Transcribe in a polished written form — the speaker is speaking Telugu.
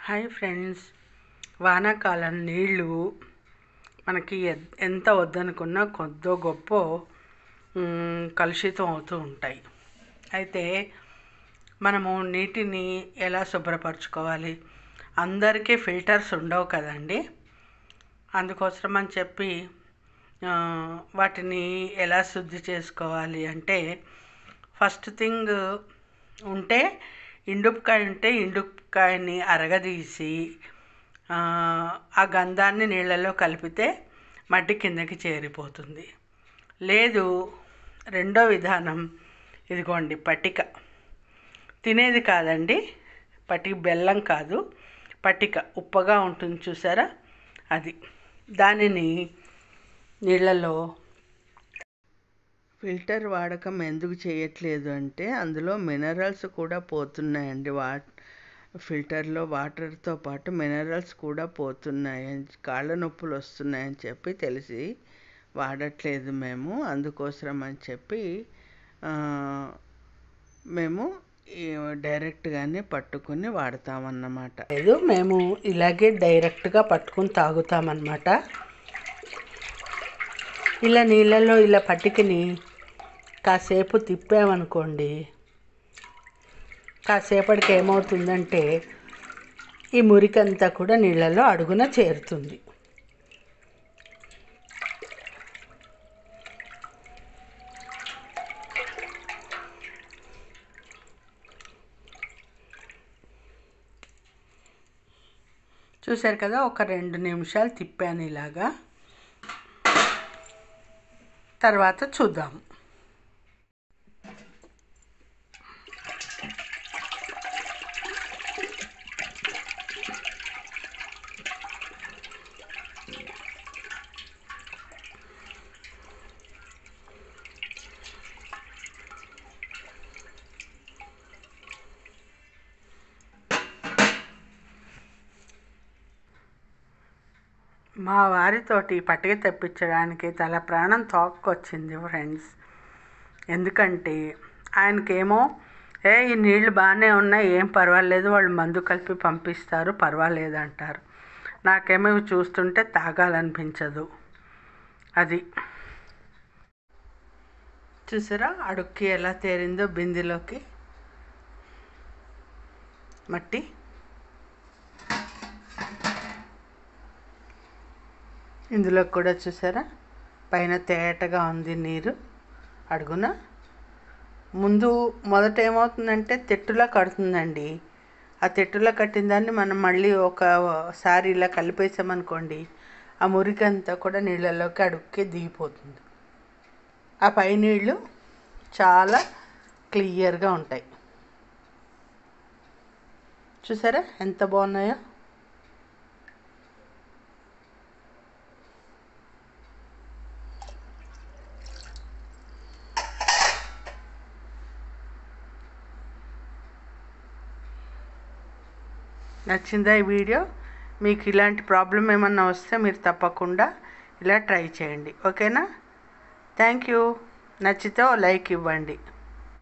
హాయ్ ఫ్రెండ్స్, వానాకాలం నీళ్ళు మనకి ఎంత వద్దనుకున్నా కొద్దో గొప్ప కలుషితం అవుతూ ఉంటాయి. అయితే మనము నీటిని ఎలా శుభ్రపరచుకోవాలి? అందరికీ ఫిల్టర్స్ ఉండవు కదండి. అందుకోసం అని చెప్పి వాటిని ఎలా శుద్ధి చేసుకోవాలి అంటే, ఫస్ట్ థింగ్ ఉంటే ఇండుపుకాయని అరగదీసి ఆ గంధాన్ని నీళ్ళలో కలిపితే మట్టి కిందకి చేరిపోతుంది. లేదు, రెండో విధానం ఇదిగోండి, పటిక. తినేది కాదండి, పటిక బెల్లం కాదు, పటిక ఉప్పగా ఉంటుంది చూసారా, అది. దానిని నీళ్ళలో ఫిల్టర్ వాడకం ఎందుకు చేయట్లేదు అంటే, అందులో మినరల్స్ కూడా పోతున్నాయండి. ఫిల్టర్లో వాటర్తో పాటు మినరల్స్ కూడా పోతున్నాయి, కాళ్ళ నొప్పులు వస్తున్నాయని చెప్పి తెలిసి వాడట్లేదు మేము. అందుకోసం అని చెప్పి మేము డైరెక్ట్గానే పట్టుకుని వాడతామన్నమాట. లేదు, మేము ఇలాగే డైరెక్ట్గా పట్టుకుని తాగుతామన్నమాట. ఇలా నీళ్ళలో ఇలా పట్టికని కాసేపు తిప్పామనుకోండి, కాసేపటికి ఏమవుతుందంటే ఈ మురికంతా కూడా నీళ్ళలో అడుగున చేరుతుంది. చూశారు కదా, ఒక 2 నిమిషాలు తిప్పాను ఇలాగా. తర్వాత చూద్దాం. మా వారితోటి పట్టిక తెప్పించడానికి తల ప్రాణం తోక్కొచ్చింది ఫ్రెండ్స్. ఎందుకంటే ఆయనకేమో ఈ నీళ్ళు బాగానే ఉన్నాయి, ఏం పర్వాలేదు, వాళ్ళు మందు కలిపి పంపిస్తారు, పర్వాలేదు అంటారు. నాకేమో ఇవి చూస్తుంటే తాగాలనిపించదు. అది చూసారా, అడుక్కి ఎలా తేరిందో బిందెలోకి మట్టి. ఇందులో కూడా చూసారా, పైన తేటగా ఉంది నీరు అడుగున. మొదట ఏమవుతుందంటే తెట్టులా కడుతుందండి. ఆ తెట్టులా కట్టిన దాన్ని మనం మళ్ళీ ఒకసారి ఇలా కలిపేసామనుకోండి, ఆ మురికంతా కూడా నీళ్ళలోకి అడుక్కి దిగిపోతుంది. ఆ పై నీళ్ళు చాలా క్లియర్గా ఉంటాయి. చూసారా ఎంత బాగున్నాయో. నచ్చిందా ఈ వీడియో? మీకు ఇలాంటి ప్రాబ్లం ఏమన్నా వస్తే మీరు తప్పకుండా ఇలా ట్రై చేయండి, ఓకేనా? Thank you. నచ్చితే లైక్ ఇవ్వండి.